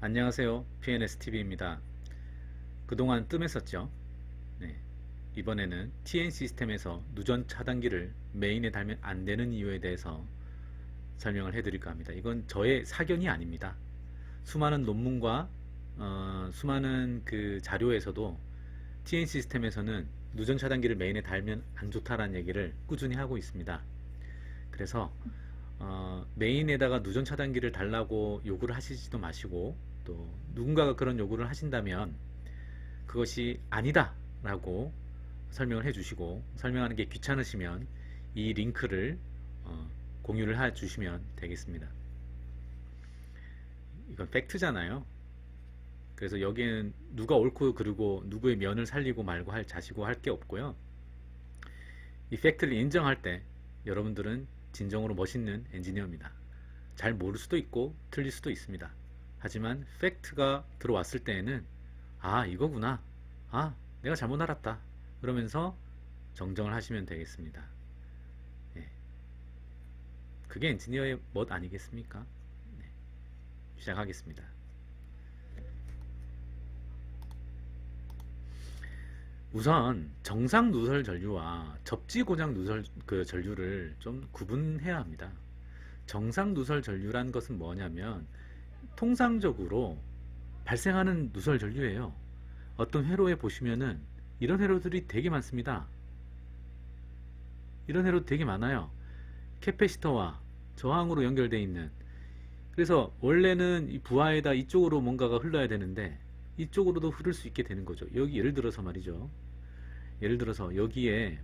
안녕하세요. PNSTV입니다. 그동안 뜸했었죠. 네. 이번에는 TN 시스템에서 누전 차단기를 메인에 달면 안 되는 이유에 대해서 설명을 해드릴까 합니다. 이건 저의 사견이 아닙니다. 수많은 논문과 수많은 그 자료에서도 TN 시스템에서는 누전 차단기를 메인에 달면 안 좋다라는 얘기를 꾸준히 하고 있습니다. 그래서 메인에다가 누전 차단기를 달라고 요구를 하시지도 마시고, 또 누군가가 그런 요구를 하신다면 그것이 아니다 라고 설명을 해주시고, 설명하는 게 귀찮으시면 이 링크를 공유를 해주시면 되겠습니다. 이건 팩트잖아요. 그래서 여기에는 누가 옳고 그르고 누구의 면을 살리고 말고 자시고 할 게 없고요. 이 팩트를 인정할 때 여러분들은 진정으로 멋있는 엔지니어입니다. 잘 모를 수도 있고 틀릴 수도 있습니다. 하지만 팩트가 들어왔을 때에는 아, 이거구나, 아, 내가 잘못 알았다, 그러면서 정정을 하시면 되겠습니다. 네. 그게 엔지니어의 멋 아니겠습니까? 네. 시작하겠습니다. 우선 정상 누설 전류와 접지 고장 누설 전류를 좀 구분해야 합니다. 정상 누설 전류란 것은 뭐냐면 통상적으로 발생하는 누설 전류예요. 어떤 회로에 보시면은 이런 회로들이 되게 많습니다. 이런 회로 되게 많아요. 캐패시터와 저항으로 연결되어 있는. 그래서 원래는 이 부하에다 이쪽으로 뭔가가 흘러야 되는데 이쪽으로도 흐를 수 있게 되는 거죠. 여기 예를 들어서 말이죠. 예를 들어서 여기에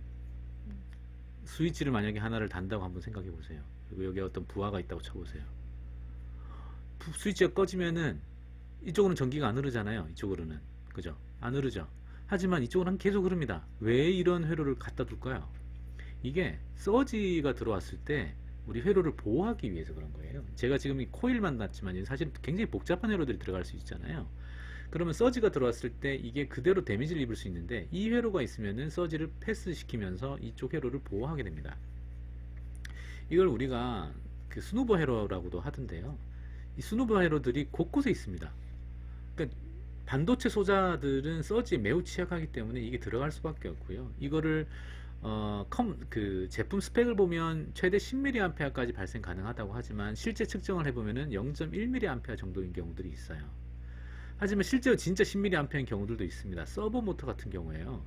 스위치를 만약에 하나를 단다고 한번 생각해 보세요. 그리고 여기에 어떤 부하가 있다고 쳐보세요. 스위치가 꺼지면은 이쪽으로는 전기가 안 흐르잖아요. 이쪽으로는. 그죠? 안 흐르죠. 하지만 이쪽으로는 계속 흐릅니다. 왜 이런 회로를 갖다 둘까요? 이게 서지가 들어왔을 때 우리 회로를 보호하기 위해서 그런 거예요. 제가 지금 이 코일만 놨지만 사실 굉장히 복잡한 회로들이 들어갈 수 있잖아요. 그러면 서지가 들어왔을 때 이게 그대로 데미지를 입을 수 있는데, 이 회로가 있으면은 서지를 패스시키면서 이쪽 회로를 보호하게 됩니다. 이걸 우리가 그 스누버 회로라고도 하던데요. 이 스누버 회로들이 곳곳에 있습니다. 그러니까 반도체 소자들은 서지에 매우 취약하기 때문에 이게 들어갈 수밖에 없고요. 이거를 그 제품 스펙을 보면 최대 10mA까지 발생 가능하다고 하지만 실제 측정을 해보면은 0.1mA 정도인 경우들이 있어요. 하지만 실제로 진짜 10mA인 경우들도 있습니다. 서버 모터 같은 경우에요.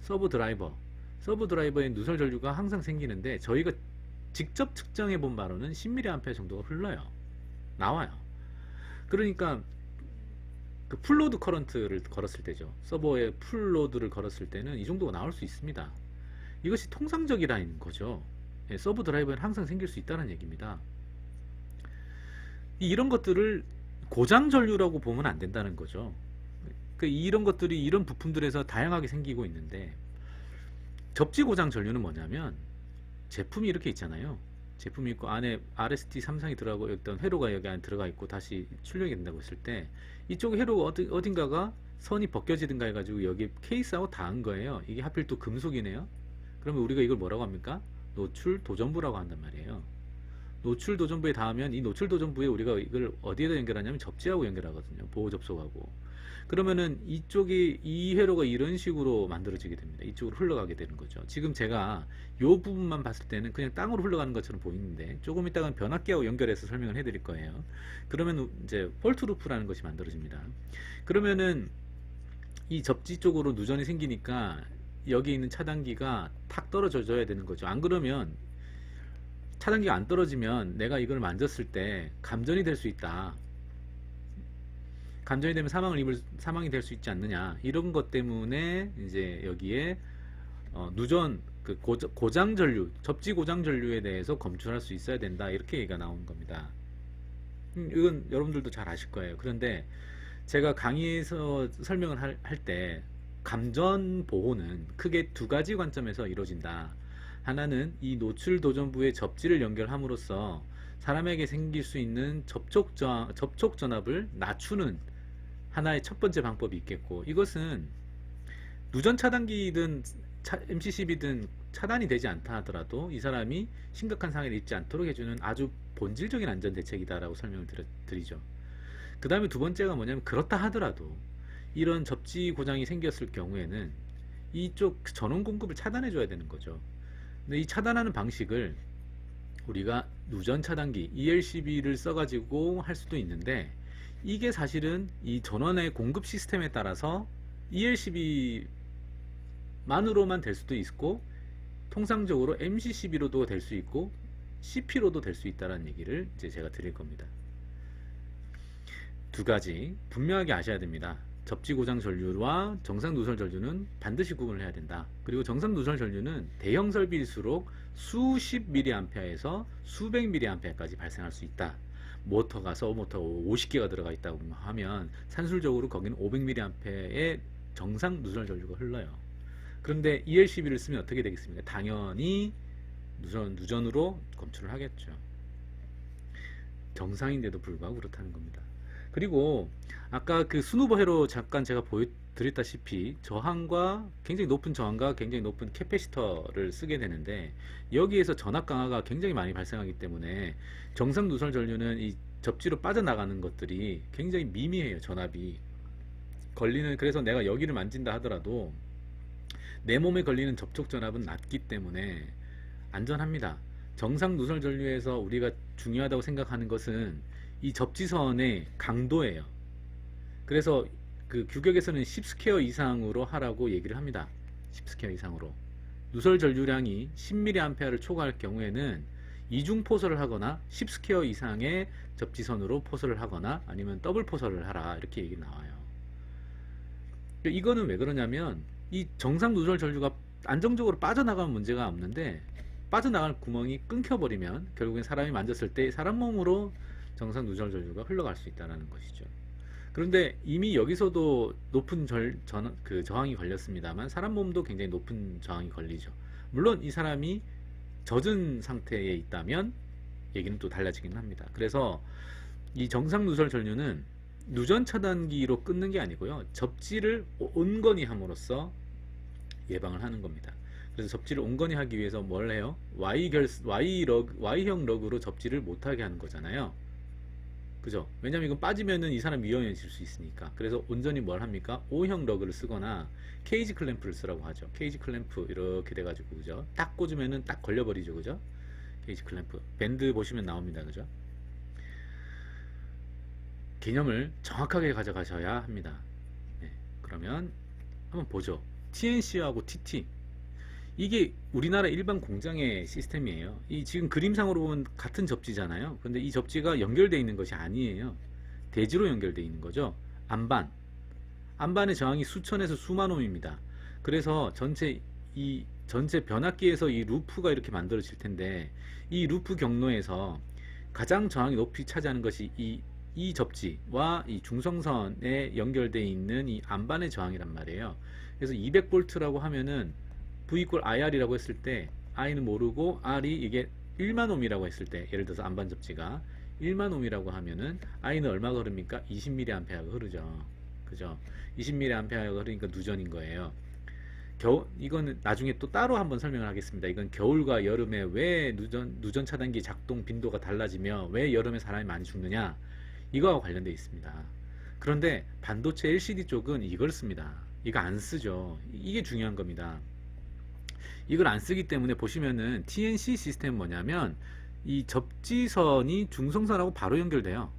서버 드라이버의 누설 전류가 항상 생기는데 저희가 직접 측정해 본 바로는 10mA 정도가 흘러요. 나와요. 그러니까 그 풀로드 커런트를 걸었을 때죠. 서버에 풀로드를 걸었을 때는 이 정도가 나올 수 있습니다. 이것이 통상적이라는 거죠. 예, 서버 드라이버에는 항상 생길 수 있다는 얘기입니다. 이런 것들을 고장 전류라고 보면 안 된다는 거죠. 이런 것들이 이런 부품들에서 다양하게 생기고 있는데, 접지 고장 전류는 뭐냐면 제품이 이렇게 있잖아요. 제품이 있고 안에 RST 삼상이 들어가고 어떤 회로가 여기 안에 들어가 있고 다시 출력이 된다고 했을 때 이쪽 회로 어딘가가 선이 벗겨지든가 해가지고 여기 케이스하고 닿은 거예요. 이게 하필 또 금속이네요. 그러면 우리가 이걸 뭐라고 합니까? 노출 도전부라고 한단 말이에요. 노출 도전부에 닿으면 이 노출 도전부에 우리가 이걸 어디에다 연결하냐면 접지하고 연결하거든요. 보호 접속하고. 그러면은 이쪽이, 이 회로가 이런 식으로 만들어지게 됩니다. 이쪽으로 흘러가게 되는 거죠. 지금 제가 이 부분만 봤을 때는 그냥 땅으로 흘러가는 것처럼 보이는데 조금 이따가 변압기하고 연결해서 설명을 해드릴 거예요. 그러면 이제 폴트 루프라는 것이 만들어집니다. 그러면은 이 접지 쪽으로 누전이 생기니까 여기 있는 차단기가 탁 떨어져 줘야 되는 거죠. 안 그러면 차단기가 안 떨어지면 내가 이걸 만졌을 때 감전이 될 수 있다. 감전이 되면 사망이 될 수 있지 않느냐. 이런 것 때문에 이제 여기에 누전 그 고장 전류, 접지 고장 전류에 대해서 검출할 수 있어야 된다. 이렇게 얘기가 나오는 겁니다. 이건 여러분들도 잘 아실 거예요. 그런데 제가 강의에서 설명을 할 때 감전 보호는 크게 두 가지 관점에서 이루어진다. 하나는 이 노출 도전부의 접지를 연결함으로써 사람에게 생길 수 있는 접촉 전압을 낮추는 하나의 첫 번째 방법이 있겠고, 이것은 누전 차단기든 MCCB든 차단이 되지 않다 하더라도 이 사람이 심각한 상해를 입지 않도록 해주는 아주 본질적인 안전 대책이다라고 설명을 드리죠. 그 다음에 두 번째가 뭐냐면, 그렇다 하더라도 이런 접지 고장이 생겼을 경우에는 이쪽 전원 공급을 차단해 줘야 되는 거죠. 근데 이 차단하는 방식을 우리가 누전 차단기 ELCB를 써가지고 할 수도 있는데, 이게 사실은 이 전원의 공급 시스템에 따라서 ELCB만으로만 될 수도 있고, 통상적으로 MCCB로도 될 수 있고 CP로도 될 수 있다는 얘기를 이제 제가 드릴 겁니다. 두 가지 분명하게 아셔야 됩니다. 접지 고장 전류와 정상 누설 전류는 반드시 구분을 해야 된다. 그리고 정상 누설 전류는 대형 설비일수록 수십 mA에서 수백 mA까지 발생할 수 있다. 모터가 서브모터 50개가 들어가 있다고 하면 산술적으로 거기는 500mA의 정상 누설 전류가 흘러요. 그런데 ELCB를 쓰면 어떻게 되겠습니까? 당연히 누전으로 검출을 하겠죠. 정상인데도 불구하고 그렇다는 겁니다. 그리고 아까 그 순후보 회로 잠깐 제가 보여드렸다시피 저항과 굉장히 높은 저항과 굉장히 높은 캐패시터를 쓰게 되는데, 여기에서 전압 강화가 굉장히 많이 발생하기 때문에 정상 누설 전류는 이 접지로 빠져나가는 것들이 굉장히 미미해요. 전압이 걸리는, 그래서 내가 여기를 만진다 하더라도 내 몸에 걸리는 접촉 전압은 낮기 때문에 안전합니다. 정상 누설 전류에서 우리가 중요하다고 생각하는 것은 이 접지선의 강도예요. 그래서 그 규격에서는 10스퀘어 이상으로 하라고 얘기를 합니다. 10스퀘어 이상으로. 누설 전류량이 10mA를 초과할 경우에는 이중 포설을 하거나 10스퀘어 이상의 접지선으로 포설을 하거나 아니면 더블 포설을 하라, 이렇게 얘기 나와요. 이거는 왜 그러냐면, 이 정상 누설 전류가 안정적으로 빠져나가면 문제가 없는데, 빠져나갈 구멍이 끊겨버리면 결국엔 사람이 만졌을 때 사람 몸으로 정상 누설 전류가 흘러갈 수 있다는 것이죠. 그런데 이미 여기서도 높은 저항이 걸렸습니다만, 사람 몸도 굉장히 높은 저항이 걸리죠. 물론 이 사람이 젖은 상태에 있다면 얘기는 또 달라지긴 합니다. 그래서 이 정상 누설 전류는 누전 차단기로 끊는 게 아니고요, 접지를 온건히 함으로써 예방을 하는 겁니다. 그래서 접지를 온건히 하기 위해서 뭘 해요? Y형 럭으로 접지를 못하게 하는 거잖아요. 그죠? 왜냐면 이건 빠지면은 이 사람 위험해질 수 있으니까. 그래서 온전히 뭘 합니까? O형 러그를 쓰거나 케이지 클램프를 쓰라고 하죠. 케이지 클램프 이렇게 돼가지고, 그죠? 딱 꽂으면은 딱 걸려버리죠, 그죠? 케이지 클램프 밴드 보시면 나옵니다, 그죠? 개념을 정확하게 가져가셔야 합니다. 네, 그러면 한번 보죠. TNC하고 TT, 이게 우리나라 일반 공장의 시스템이에요. 이 지금 그림상으로 보면 같은 접지잖아요. 근데 이 접지가 연결되어 있는 것이 아니에요. 대지로 연결되어 있는 거죠. 안반의 저항이 수천에서 수만 옴입니다. 그래서 전체 변압기에서 이 루프가 이렇게 만들어질 텐데, 이 루프 경로에서 가장 저항이 높이 차지하는 것이 이 접지와 이 중성선에 연결되어 있는 이 안반의 저항이란 말이에요. 그래서 200V라고 하면은 V = IR이라고 했을 때, I는 모르고 R이 이게 1만 옴이라고 했을 때, 예를 들어서 안반 접지가 1만 옴이라고 하면은 I는 얼마가 흐릅니까? 20mA가 흐르죠. 그죠? 20mA가 흐르니까 누전인 거예요. 이거는 나중에 또 따로 한번 설명을 하겠습니다. 이건 겨울과 여름에 왜 누전 차단기 작동 빈도가 달라지며 왜 여름에 사람이 많이 죽느냐, 이거와 관련되어 있습니다. 그런데 반도체 LCD 쪽은 이걸 씁니다. 이거 안 쓰죠. 이게 중요한 겁니다. 이걸 안 쓰기 때문에 보시면은 TNC 시스템은 뭐냐면, 이 접지선이 중성선하고 바로 연결돼요.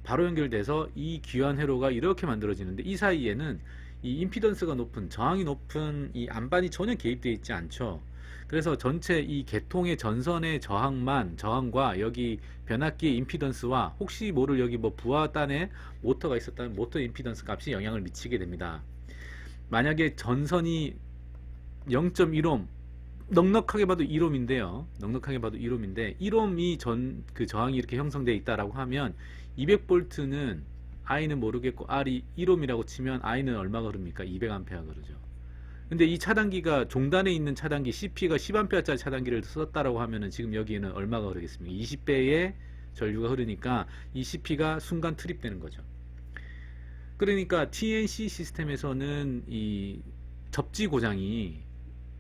바로 연결돼서 이 귀한 회로가 이렇게 만들어지는데, 이 사이에는 이 임피던스가 높은, 저항이 높은 이 안반이 전혀 개입되어 있지 않죠. 그래서 전체 이 계통의 전선의 저항과 여기 변압기의 임피던스와 혹시 모를 여기 뭐 부하단에 모터가 있었다면 모터 임피던스 값이 영향을 미치게 됩니다. 만약에 전선이 0.1옴, 넉넉하게 봐도 1옴인데요. 넉넉하게 봐도 1옴인데 1옴이 그 저항이 이렇게 형성되어 있다라고 하면 200V는 I는 모르겠고 R이 1옴이라고 치면 I는 얼마가 흐릅니까? 200A 흐르죠. 근데 이 차단기가 종단에 있는 차단기 CP가 10A짜리 차단기를 썼다라고 하면은 지금 여기에는 얼마가 흐르겠습니까? 20배의 전류가 흐르니까 이 CP가 순간 트립되는 거죠. 그러니까 TNC 시스템에서는 이 접지 고장이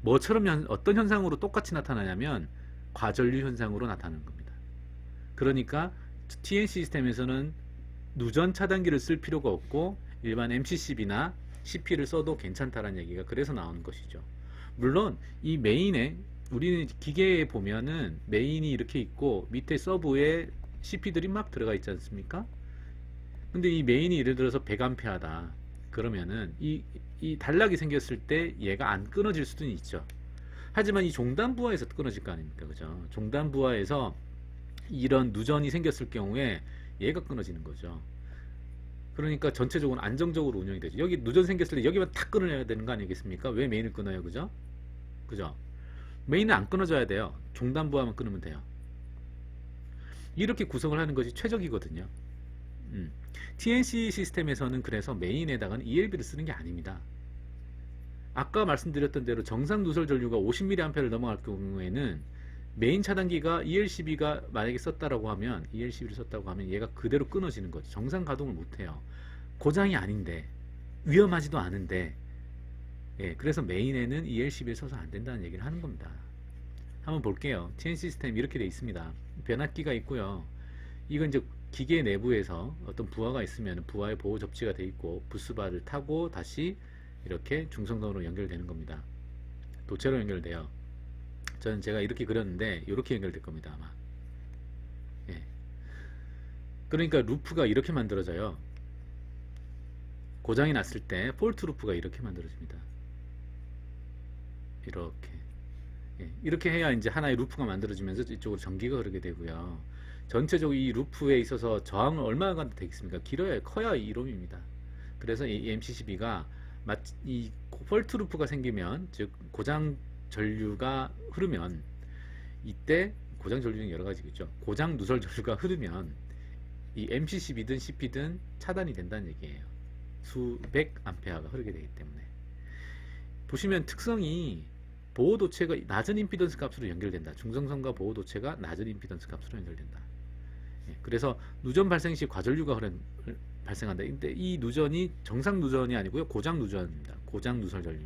뭐처럼 어떤 현상으로 똑같이 나타나냐면 과전류 현상으로 나타나는 겁니다. 그러니까 TNC 시스템에서는 누전 차단기를 쓸 필요가 없고 일반 MCCB나 CP를 써도 괜찮다라는 얘기가 그래서 나오는 것이죠. 물론 이 메인에 우리는 기계에 보면은 메인이 이렇게 있고 밑에 서브에 CP들이 막 들어가 있지 않습니까? 근데 이 메인이 예를 들어서 100A다. 그러면은 이 단락이 생겼을 때 얘가 안 끊어질 수도 있죠. 하지만 이 종단 부하에서 끊어질 거 아닙니까? 그죠? 종단 부하에서 이런 누전이 생겼을 경우에 얘가 끊어지는 거죠. 그러니까 전체적으로 안정적으로 운영이 되죠. 여기 누전 생겼을 때 여기만 다 끊어야 되는 거 아니겠습니까? 왜 메인을 끊어요? 그죠? 그죠? 메인은 안 끊어져야 돼요. 종단 부하만 끊으면 돼요. 이렇게 구성을 하는 것이 최적이거든요. TNC 시스템에서는 그래서 메인에다가는 ELB를 쓰는 게 아닙니다. 아까 말씀드렸던 대로 정상 누설 전류가 50mA를 넘어갈 경우에는 메인 차단기가 ELCB가 만약에 썼다라고 하면 ELCB를 썼다고 하면 얘가 그대로 끊어지는 거죠. 정상 가동을 못해요. 고장이 아닌데 위험하지도 않은데 그래서 메인에는 ELCB를 써서 안 된다는 얘기를 하는 겁니다. 한번 볼게요. TNC 시스템 이렇게 돼 있습니다. 변압기가 있고요. 이건 이제 기계 내부에서 어떤 부하가 있으면 부하의 보호 접지가 돼 있고 부스바를 타고 다시 이렇게 중성선으로 연결되는 겁니다. 도체로 연결돼요. 저는 제가 이렇게 그렸는데 이렇게 연결될 겁니다 아마. 그러니까 루프가 이렇게 만들어져요. 고장이 났을 때 폴트 루프가 이렇게 만들어집니다. 이렇게 이렇게 해야 이제 하나의 루프가 만들어지면서 이쪽으로 전기가 흐르게 되고요. 전체적으로 이 루프에 있어서 저항은 얼마나 되겠습니까? 길어야 커야 1옴입니다. 그래서 이 MCCB가 이 폴트 루프가 생기면, 즉 고장 전류가 흐르면, 이때 고장 전류는 여러 가지겠죠. 고장 누설 전류가 흐르면 이 MCCB든 CP든 차단이 된다는 얘기예요. 수백 암페어가 흐르게 되기 때문에. 보시면 특성이 보호 도체가 낮은 임피던스 값으로 연결된다. 중성선과 보호 도체가 낮은 임피던스 값으로 연결된다. 그래서 누전 발생 시 과전류가 발생한다. 근데 이 누전이 정상 누전이 아니고요. 고장 누전입니다. 고장 누설 전류.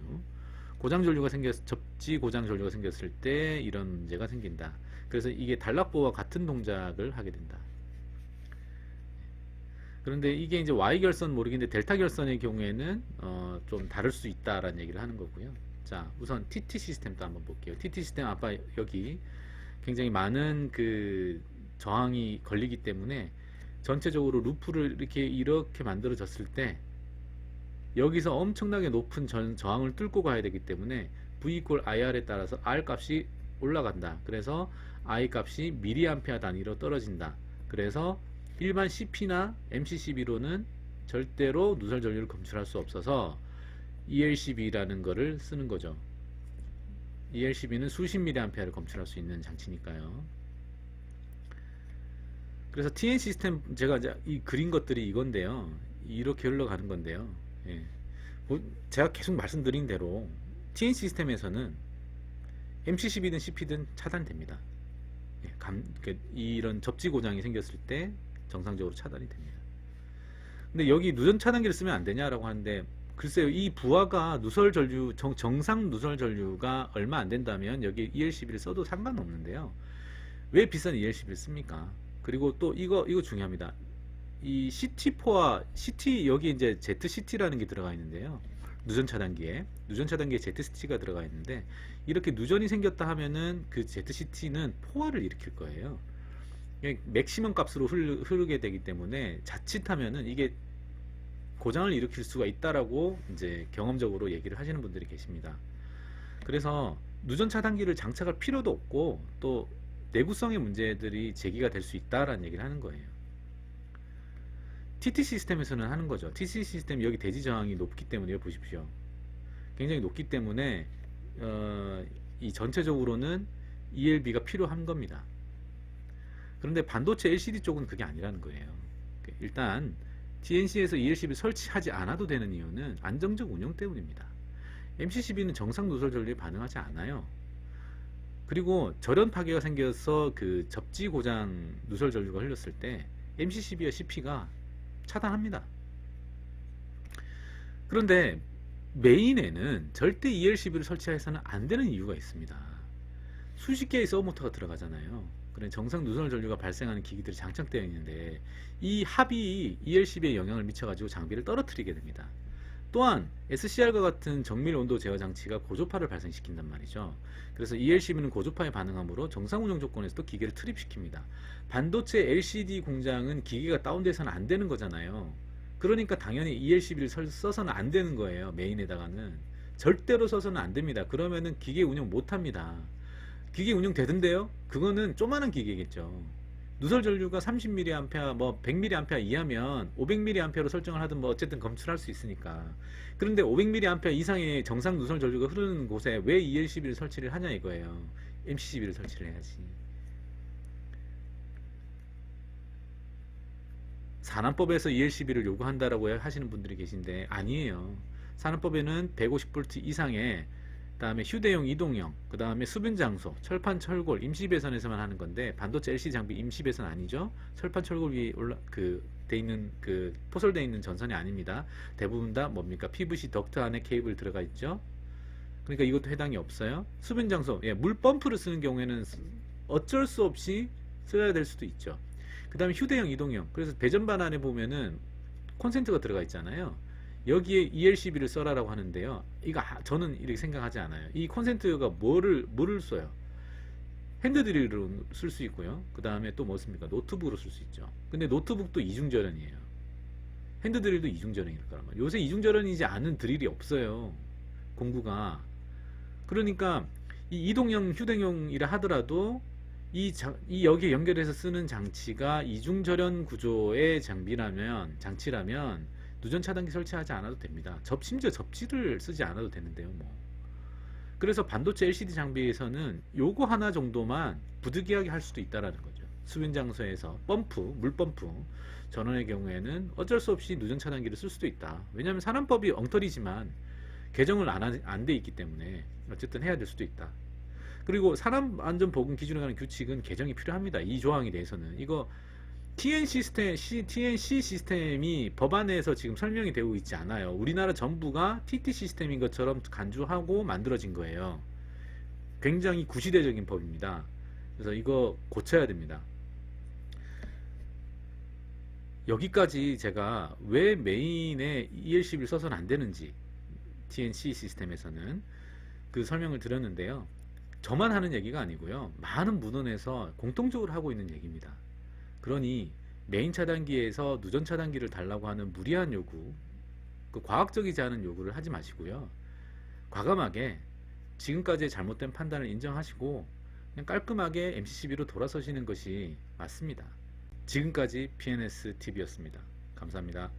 고장 전류가 접지 고장 전류가 생겼을 때 이런 문제가 생긴다. 그래서 이게 단락보와 같은 동작을 하게 된다. 그런데 이게 이제 Y 결선 모르겠는데 델타 결선의 경우에는 좀 다를 수 있다라는 얘기를 하는 거고요. 자, 우선 TT 시스템도 한번 볼게요. TT 시스템 아까 여기 굉장히 많은 그 저항이 걸리기 때문에 전체적으로 루프를 이렇게 만들어졌을 때 여기서 엄청나게 높은 저항을 뚫고 가야 되기 때문에 V = IR에 따라서 R 값이 올라간다. 그래서 I 값이 mA 단위로 떨어진다. 그래서 일반 CP나 MCCB로는 절대로 누설 전류를 검출할 수 없어서 ELCB라는 거를 쓰는 거죠. ELCB는 수십 mA를 검출할 수 있는 장치니까요. 그래서 TN 시스템 제가 이제 이 그린 것들이 이건데요. 이렇게 흘러가는 건데요. 제가 계속 말씀드린 대로 TN 시스템에서는 MCCB든 CP든 차단됩니다. 이런 접지 고장이 생겼을 때 정상적으로 차단이 됩니다. 근데 여기 누전 차단기를 쓰면 안 되냐라고 하는데, 글쎄요, 이 부하가 누설 전류, 정상 누설 전류가 얼마 안 된다면 여기 ELCB를 써도 상관없는데요. 왜 비싼 ELCB를 씁니까? 그리고 또 이거 중요합니다. 이 CT4와 CT, 여기 이제 ZCT라는 게 들어가 있는데요. 누전 차단기에 ZCT가 들어가 있는데, 이렇게 누전이 생겼다 하면은 그 ZCT는 포화를 일으킬 거예요. 맥시멈 값으로 흐르게 되기 때문에 자칫하면은 이게 고장을 일으킬 수가 있다라고 이제 경험적으로 얘기를 하시는 분들이 계십니다. 그래서 누전 차단기를 장착할 필요도 없고 또 내구성의 문제들이 제기가 될 수 있다라는 얘기를 하는 거예요. TT 시스템에서는 하는 거죠. TT 시스템 여기 대지 저항이 높기 때문에요. 보십시오. 굉장히 높기 때문에 이 전체적으로는 ELB가 필요한 겁니다. 그런데 반도체 LCD 쪽은 그게 아니라는 거예요. 일단 TNC에서 ELCB를 설치하지 않아도 되는 이유는 안정적 운영 때문입니다. MCCB는 정상 누설 전류에 반응하지 않아요. 그리고 절연 파괴가 생겨서 그 접지 고장 누설 전류가 흘렀을 때 MCCB와 CP가 차단합니다. 그런데 메인에는 절대 ELCB를 설치해서는 안 되는 이유가 있습니다. 수십 개의 서브모터가 들어가잖아요. 그런 정상 누설 전류가 발생하는 기기들이 장착되어 있는데 이 합이 ELCB에 영향을 미쳐가지고 장비를 떨어뜨리게 됩니다. 또한 SCR과 같은 정밀 온도 제어 장치가 고조파를 발생시킨단 말이죠. 그래서 ELCB는 고조파에 반응하므로 정상 운영 조건에서도 기계를 트립시킵니다. 반도체 LCD 공장은 기계가 다운돼서는 안 되는 거잖아요. 그러니까 당연히 ELCB를 써서는 안 되는 거예요. 메인에다가는 절대로 써서는 안 됩니다. 그러면은 기계 운영 못 합니다. 기계 운영 되던데요? 그거는 조그마한 기계겠죠. 누설 전류가 30mA, 뭐 100mA 이하면 500mA로 설정을 하든 뭐 어쨌든 검출할 수 있으니까. 그런데 500mA 이상의 정상 누설 전류가 흐르는 곳에 왜 ELCB를 설치를 하냐 이거예요. MCCB를 설치를 해야지. 산안법에서 ELCB를 요구한다라고 하시는 분들이 계신데 아니에요. 산안법에는 150V 이상의 그다음에 휴대용, 이동형, 그다음에 수분 장소, 철판, 철골, 임시 배선에서만 하는 건데 반도체 LCD 장비 임시 배선 아니죠? 철판, 철골 위에 돼 있는 포설되어 있는 전선이 아닙니다. 대부분 다 뭡니까? PVC 덕트 안에 케이블 들어가 있죠. 그러니까 이것도 해당이 없어요. 수분 장소, 예, 물 펌프를 쓰는 경우에는 어쩔 수 없이 써야 될 수도 있죠. 그다음에 휴대용, 이동형. 그래서 배전반 안에 보면은 콘센트가 들어가 있잖아요. 여기에 ELCB를 써라라고 하는데요. 이거 저는 이렇게 생각하지 않아요. 이 콘센트가 뭐를 써요? 핸드드릴로 쓸 수 있고요. 그 다음에 또 뭐 씁니까? 노트북으로 쓸 수 있죠. 근데 노트북도 이중절연이에요. 핸드드릴도 이중절연일 거란 말이에요. 요새 이중절연이지 않은 드릴이 없어요. 공구가. 그러니까 이 이동형, 휴대용이라 하더라도 이 여기에 연결해서 쓰는 장치가 이중절연 구조의 장치라면 누전 차단기 설치하지 않아도 됩니다. 심지어 접지를 쓰지 않아도 되는데요. 뭐. 그래서 반도체 LCD 장비에서는 요거 하나 정도만 부득이하게 할 수도 있다라는 거죠. 수변 장소에서 물펌프 전원의 경우에는 어쩔 수 없이 누전 차단기를 쓸 수도 있다. 왜냐하면 산안법이 엉터리지만 개정을 안 돼 있기 때문에 어쨌든 해야 될 수도 있다. 그리고 산업안전보건 기준에 관한 규칙은 개정이 필요합니다. 이 조항에 대해서는 이거 TNC 시스템이 법안에서 지금 설명이 되고 있지 않아요. 우리나라 전부가 TT 시스템인 것처럼 간주하고 만들어진 거예요. 굉장히 구시대적인 법입니다. 그래서 이거 고쳐야 됩니다. 여기까지 제가 왜 메인에 ELCB를 써서는 안 되는지 TNC 시스템에서는 그 설명을 드렸는데요. 저만 하는 얘기가 아니고요. 많은 문헌에서 공통적으로 하고 있는 얘기입니다. 그러니 메인 차단기에서 누전 차단기를 달라고 하는 무리한 요구, 과학적이지 않은 요구를 하지 마시고요. 과감하게 지금까지의 잘못된 판단을 인정하시고 그냥 깔끔하게 MCCB로 돌아서시는 것이 맞습니다. 지금까지 PNS TV였습니다. 감사합니다.